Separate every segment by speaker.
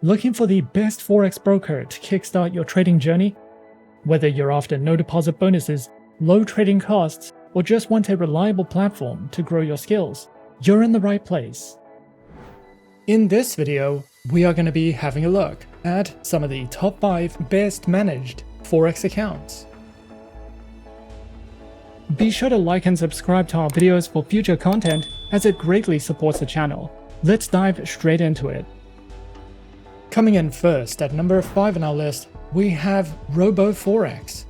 Speaker 1: Looking for the best Forex broker to kickstart your trading journey? Whether you're after no deposit bonuses, low trading costs, or just want a reliable platform to grow your skills, you're in the right place. In this video, we are going to be having a look at some of the top 5 best managed Forex accounts. Be sure to like and subscribe to our videos for future content, as it greatly supports the channel. Let's dive straight into it. Coming in first at number 5 on our list, we have RoboForex.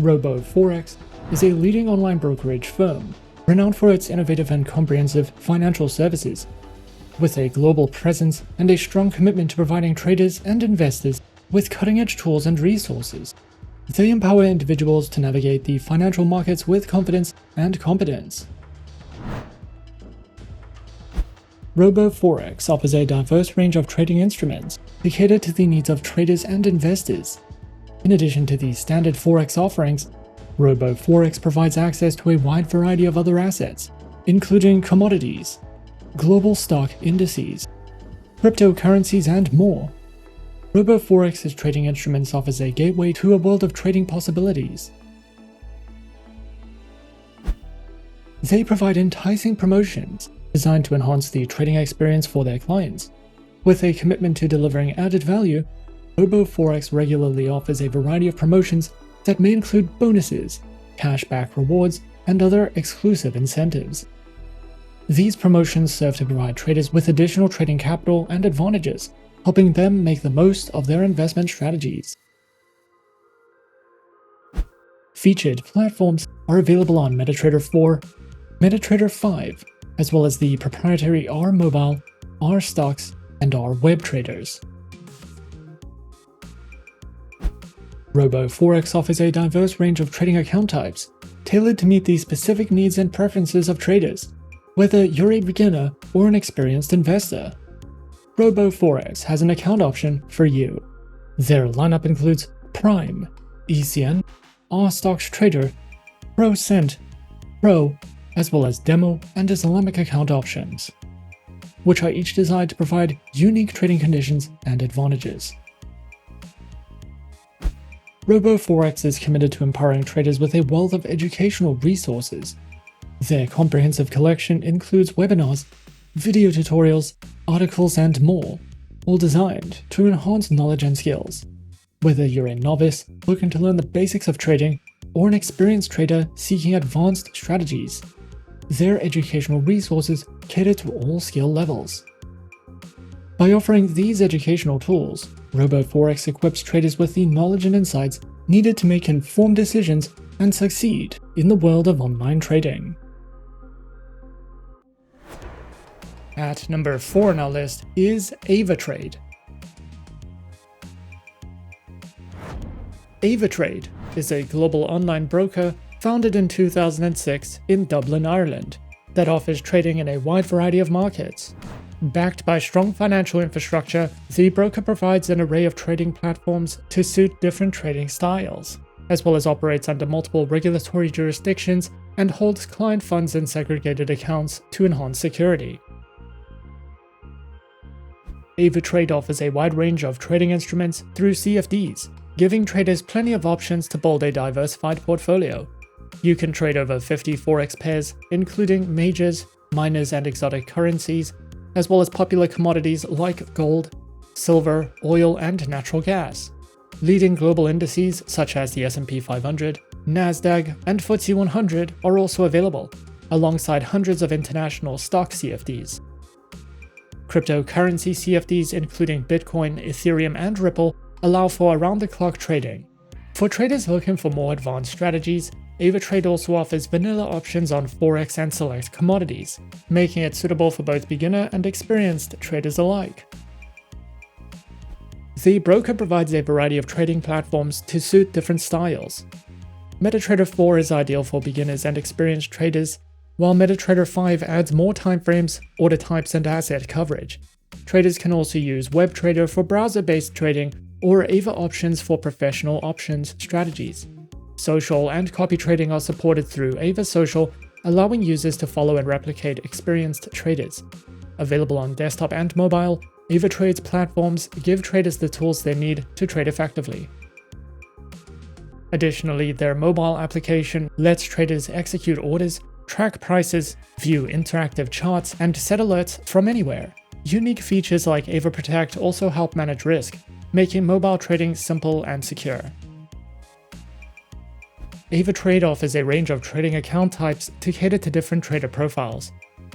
Speaker 1: RoboForex is a leading online brokerage firm renowned for its innovative and comprehensive financial services. With a global presence and a strong commitment to providing traders and investors with cutting-edge tools and resources, they empower individuals to navigate the financial markets with confidence and competence. RoboForex offers a diverse range of trading instruments to cater to the needs of traders and investors. In addition to the standard Forex offerings, RoboForex provides access to a wide variety of other assets, including commodities, global stock indices, cryptocurrencies, and more. RoboForex's trading instruments offers a gateway to a world of trading possibilities. They provide enticing promotions designed to enhance the trading experience for their clients. With a commitment to delivering added value, RoboForex regularly offers a variety of promotions that may include bonuses, cashback rewards, and other exclusive incentives. These promotions serve to provide traders with additional trading capital and advantages, helping them make the most of their investment strategies. Featured platforms are available on MetaTrader 4, MetaTrader 5, as well as the proprietary R Mobile, R Stocks, and R Web traders. RoboForex offers a diverse range of trading account types, tailored to meet the specific needs and preferences of traders, whether you're a beginner or an experienced investor. RoboForex has an account option for you. Their lineup includes Prime, ECN, R Stocks Trader, Pro Cent, Pro, as well as Demo and Islamic account options, which are each designed to provide unique trading conditions and advantages. RoboForex is committed to empowering traders with a wealth of educational resources. Their comprehensive collection includes webinars, video tutorials, articles, and more, all designed to enhance knowledge and skills. Whether you're a novice looking to learn the basics of trading or an experienced trader seeking advanced strategies, their educational resources cater to all skill levels. By offering these educational tools, RoboForex equips traders with the knowledge and insights needed to make informed decisions and succeed in the world of online trading. At number 4 on our list is Avatrade. Avatrade is a global online broker founded in 2006 in Dublin, Ireland, that offers trading in a wide variety of markets. Backed by strong financial infrastructure, the broker provides an array of trading platforms to suit different trading styles, as well as operates under multiple regulatory jurisdictions and holds client funds in segregated accounts to enhance security. Avatrade offers a wide range of trading instruments through CFDs, giving traders plenty of options to build a diversified portfolio. You can trade over 50 Forex pairs, including majors, minors, and exotic currencies, as well as popular commodities like gold, silver, oil, and natural gas. Leading global indices such as the S&P 500, NASDAQ, and FTSE 100 are also available, alongside hundreds of international stock CFDs. Cryptocurrency CFDs including Bitcoin, Ethereum, and Ripple allow for around-the-clock trading. For traders looking for more advanced strategies, Avatrade also offers vanilla options on Forex and select commodities, making it suitable for both beginner and experienced traders alike. The broker provides a variety of trading platforms to suit different styles. MetaTrader 4 is ideal for beginners and experienced traders, while MetaTrader 5 adds more timeframes, order types, and asset coverage. Traders can also use WebTrader for browser-based trading or Ava options for professional options strategies. Social and copy trading are supported through Ava Social, allowing users to follow and replicate experienced traders. Available on desktop and mobile, Avatrade's platforms give traders the tools they need to trade effectively. Additionally, their mobile application lets traders execute orders, track prices, view interactive charts, and set alerts from anywhere. Unique features like AvaProtect also help manage risk, making mobile trading simple and secure. Avatrade offers a range of trading account types to cater to different trader profiles.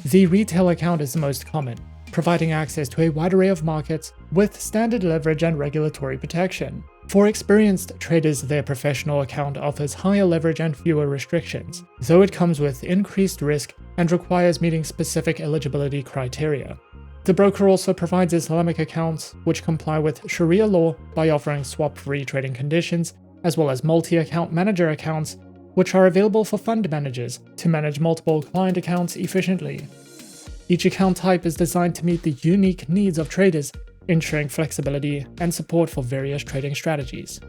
Speaker 1: The retail account is the most common, providing access to a wide array of markets with standard leverage and regulatory protection. For experienced traders, their professional account offers higher leverage and fewer restrictions, though it comes with increased risk and requires meeting specific eligibility criteria. The broker also provides Islamic accounts, which comply with Sharia law by offering swap-free trading conditions, as well as multi-account manager accounts, which are available for fund managers to manage multiple client accounts efficiently. Each account type is designed to meet the unique needs of traders, ensuring flexibility and support for various trading strategies.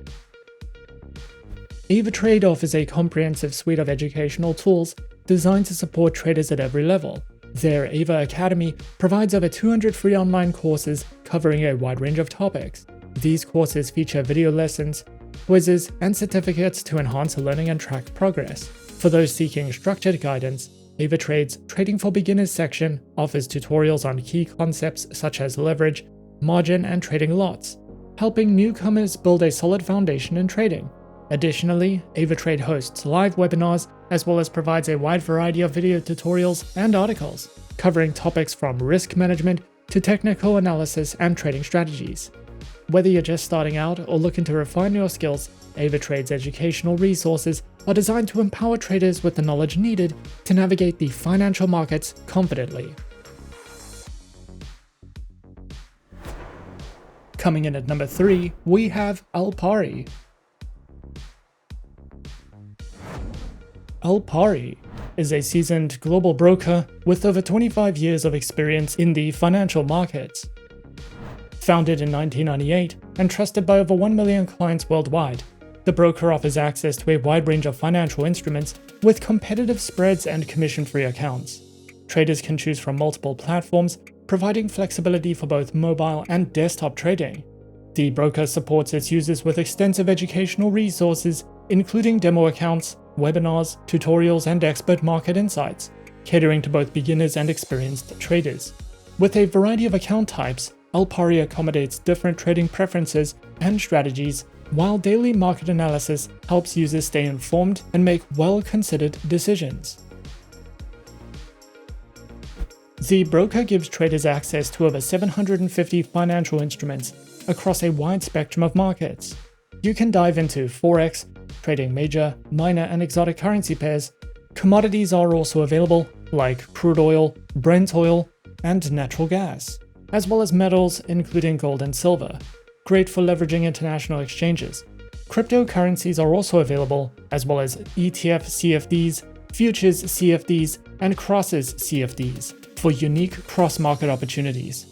Speaker 1: Avatrade offers a comprehensive suite of educational tools designed to support traders at every level. Their Ava Academy provides over 200 free online courses covering a wide range of topics. These courses feature video lessons, quizzes, and certificates to enhance learning and track progress. For those seeking structured guidance, Avatrade's Trading for Beginners section offers tutorials on key concepts such as leverage, margin, and trading lots, helping newcomers build a solid foundation in trading. Additionally, Avatrade hosts live webinars as well as provides a wide variety of video tutorials and articles, covering topics from risk management to technical analysis and trading strategies. Whether you're just starting out or looking to refine your skills, Avatrade's educational resources are designed to empower traders with the knowledge needed to navigate the financial markets confidently. Coming in at number 3, we have Alpari. Alpari is a seasoned global broker with over 25 years of experience in the financial markets. Founded in 1998 and trusted by over 1 million clients worldwide, the broker offers access to a wide range of financial instruments with competitive spreads and commission-free accounts. Traders can choose from multiple platforms, providing flexibility for both mobile and desktop trading. The broker supports its users with extensive educational resources, including demo accounts, webinars, tutorials, and expert market insights, catering to both beginners and experienced traders. With a variety of account types, Alpari accommodates different trading preferences and strategies, while daily market analysis helps users stay informed and make well-considered decisions. The broker gives traders access to over 750 financial instruments across a wide spectrum of markets. You can dive into Forex, trading major, minor, and exotic currency pairs. Commodities are also available, like crude oil, Brent oil, and natural gas, as well as metals including gold and silver, great for leveraging international exchanges. Cryptocurrencies are also available, as well as ETF CFDs, futures CFDs, and crosses CFDs for unique cross-market opportunities.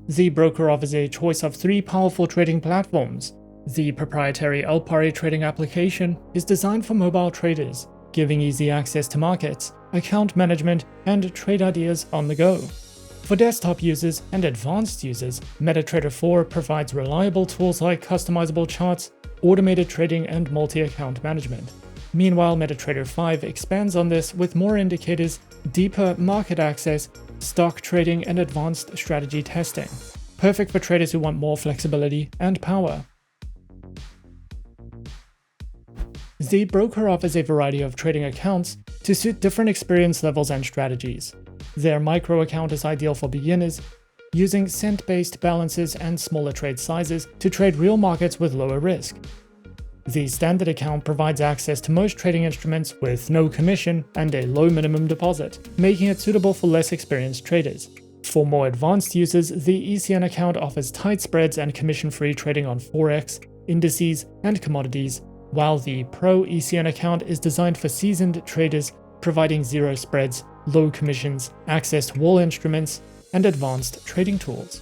Speaker 1: The broker offers a choice of 3 powerful trading platforms. The proprietary Alpari trading application is designed for mobile traders, giving easy access to markets, account management, and trade ideas on the go. For desktop users and advanced users, MetaTrader 4 provides reliable tools like customizable charts, automated trading, and multi-account management. Meanwhile, MetaTrader 5 expands on this with more indicators, deeper market access, stock trading, and advanced strategy testing. Perfect for traders who want more flexibility and power. The broker offers a variety of trading accounts to suit different experience levels and strategies. Their micro account is ideal for beginners, using cent-based balances and smaller trade sizes to trade real markets with lower risk. The standard account provides access to most trading instruments with no commission and a low minimum deposit, making it suitable for less experienced traders. For more advanced users, the ECN account offers tight spreads and commission-free trading on Forex, indices, and commodities, while the Pro ECN account is designed for seasoned traders, providing zero spreads, low commissions, access to all instruments, and advanced trading tools.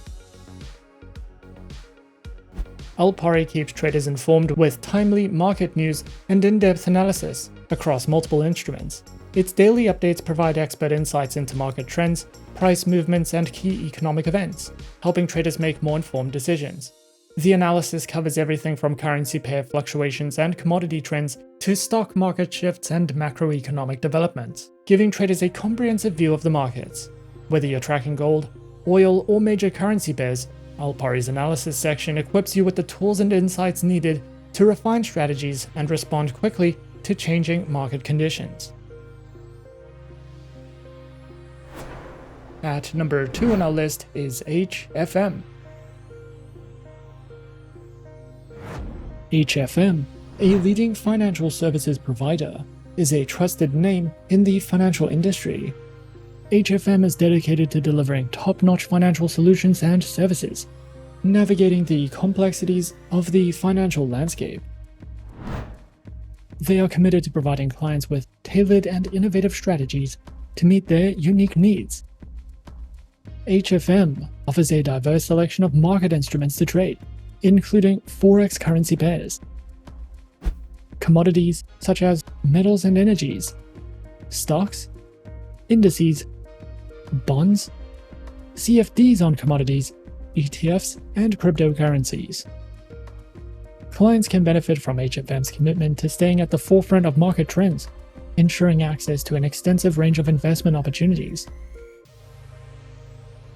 Speaker 1: Alpari keeps traders informed with timely market news and in-depth analysis across multiple instruments. Its daily updates provide expert insights into market trends, price movements, and key economic events, helping traders make more informed decisions. The analysis covers everything from currency pair fluctuations and commodity trends to stock market shifts and macroeconomic developments, giving traders a comprehensive view of the markets. Whether you're tracking gold, oil, or major currency pairs, Alpari's analysis section equips you with the tools and insights needed to refine strategies and respond quickly to changing market conditions. At number 2 on our list is HFM. HFM, a leading financial services provider, is a trusted name in the financial industry. HFM is dedicated to delivering top-notch financial solutions and services, navigating the complexities of the financial landscape. They are committed to providing clients with tailored and innovative strategies to meet their unique needs. HFM offers a diverse selection of market instruments to trade, including Forex currency pairs, commodities such as metals and energies, stocks, indices, bonds, CFDs on commodities, ETFs, and cryptocurrencies. Clients can benefit from HFM's commitment to staying at the forefront of market trends, ensuring access to an extensive range of investment opportunities.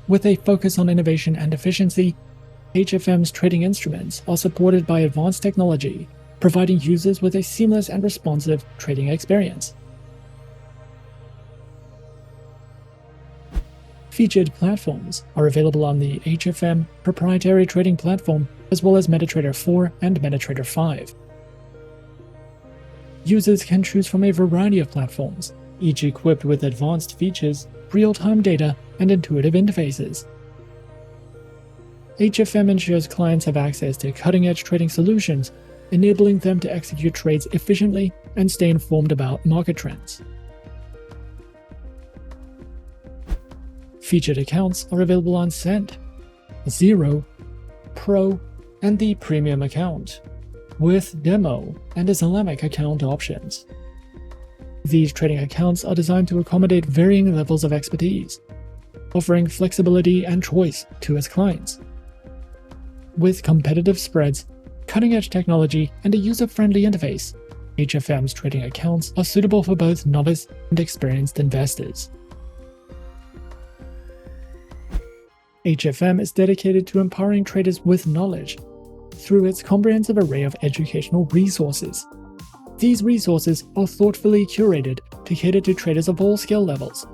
Speaker 1: With a focus on innovation and efficiency, HFM's trading instruments are supported by advanced technology, providing users with a seamless and responsive trading experience. Featured platforms are available on the HFM proprietary trading platform, as well as MetaTrader 4 and MetaTrader 5. Users can choose from a variety of platforms, each equipped with advanced features, real-time data, and intuitive interfaces. HFM ensures clients have access to cutting-edge trading solutions, enabling them to execute trades efficiently and stay informed about market trends. Featured accounts are available on Cent, Zero, Pro, and the Premium account, with Demo and Islamic account options. These trading accounts are designed to accommodate varying levels of expertise, offering flexibility and choice to its clients. With competitive spreads, cutting-edge technology, and a user-friendly interface, HFM's trading accounts are suitable for both novice and experienced investors. HFM is dedicated to empowering traders with knowledge through its comprehensive array of educational resources. These resources are thoughtfully curated to cater to traders of all skill levels,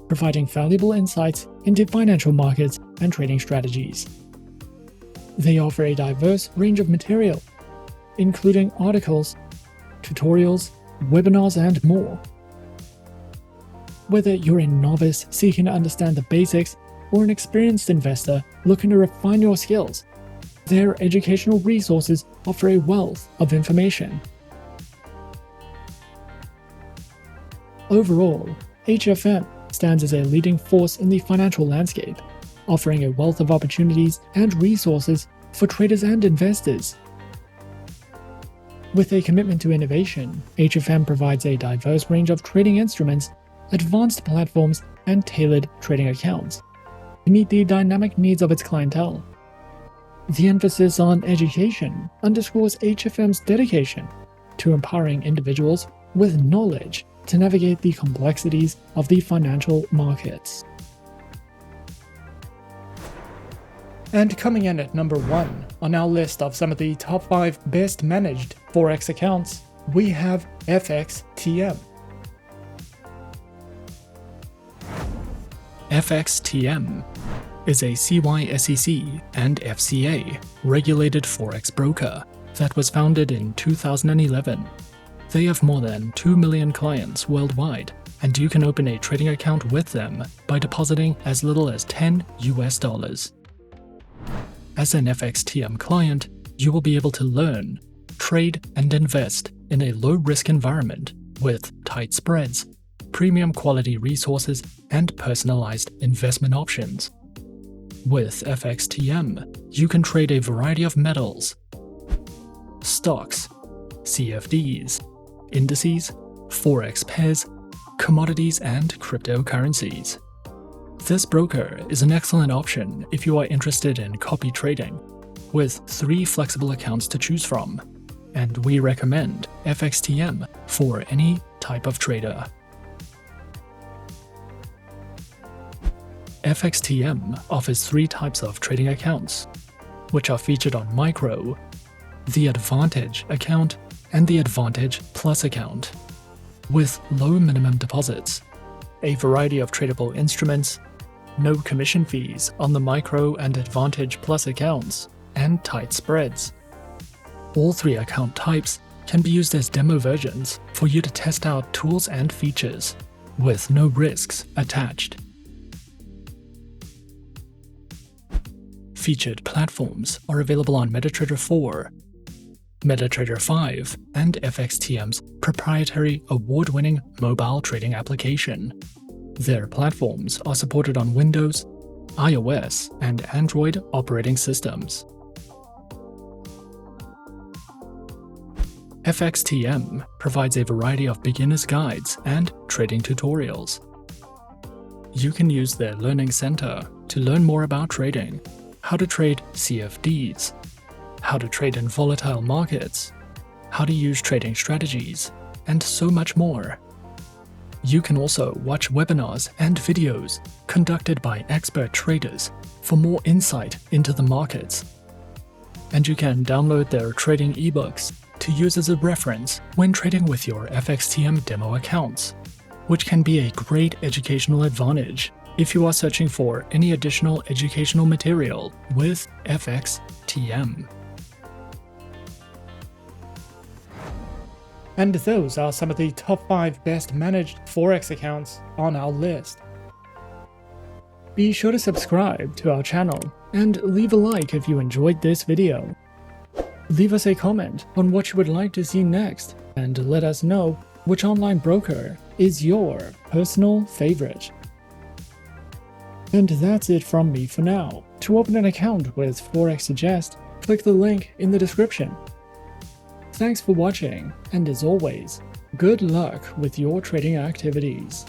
Speaker 1: providing valuable insights into financial markets and trading strategies. They offer a diverse range of material, including articles, tutorials, webinars, and more. Whether you're a novice seeking to understand the basics or an experienced investor looking to refine your skills, their educational resources offer a wealth of information. Overall, HFM stands as a leading force in the financial landscape, offering a wealth of opportunities and resources for traders and investors. With a commitment to innovation, HFM provides a diverse range of trading instruments, advanced platforms, and tailored trading accounts to meet the dynamic needs of its clientele. The emphasis on education underscores HFM's dedication to empowering individuals with knowledge to navigate the complexities of the financial markets. And coming in at number 1 on our list of some of the top 5 best managed Forex accounts, we have FXTM. FXTM is a CYSEC and FCA regulated Forex broker that was founded in 2011. They have more than 2 million clients worldwide, and you can open a trading account with them by depositing as little as $10 US. As an FXTM client, you will be able to learn, trade, and invest in a low-risk environment with tight spreads, premium quality resources, and personalized investment options. With FXTM, you can trade a variety of metals, stocks, CFDs, indices, Forex pairs, commodities, and cryptocurrencies. This broker is an excellent option if you are interested in copy trading, with 3 flexible accounts to choose from, and we recommend FXTM for any type of trader. FXTM offers 3 types of trading accounts, which are featured on Micro, the Advantage account, and the Advantage Plus account, with low minimum deposits, a variety of tradable instruments, no commission fees on the Micro and Advantage Plus accounts, and tight spreads. All 3 account types can be used as demo versions for you to test out tools and features, with no risks attached. Featured platforms are available on MetaTrader 4, MetaTrader 5, and FXTM's proprietary award-winning mobile trading application. Their platforms are supported on Windows, iOS, and Android operating systems. FXTM provides a variety of beginner's guides and trading tutorials. You can use their Learning Center to learn more about trading, how to trade CFDs, how to trade in volatile markets, how to use trading strategies, and so much more. You can also watch webinars and videos conducted by expert traders for more insight into the markets. And you can download their trading ebooks to use as a reference when trading with your FXTM demo accounts, which can be a great educational advantage if you are searching for any additional educational material with FXTM. And those are some of the top 5 best managed Forex accounts on our list. Be sure to subscribe to our channel and leave a like if you enjoyed this video. Leave us a comment on what you would like to see next, and let us know which online broker is your personal favorite. And that's it from me for now. To open an account with Forexsuggest, click the link in the description. Thanks for watching, and as always, good luck with your trading activities.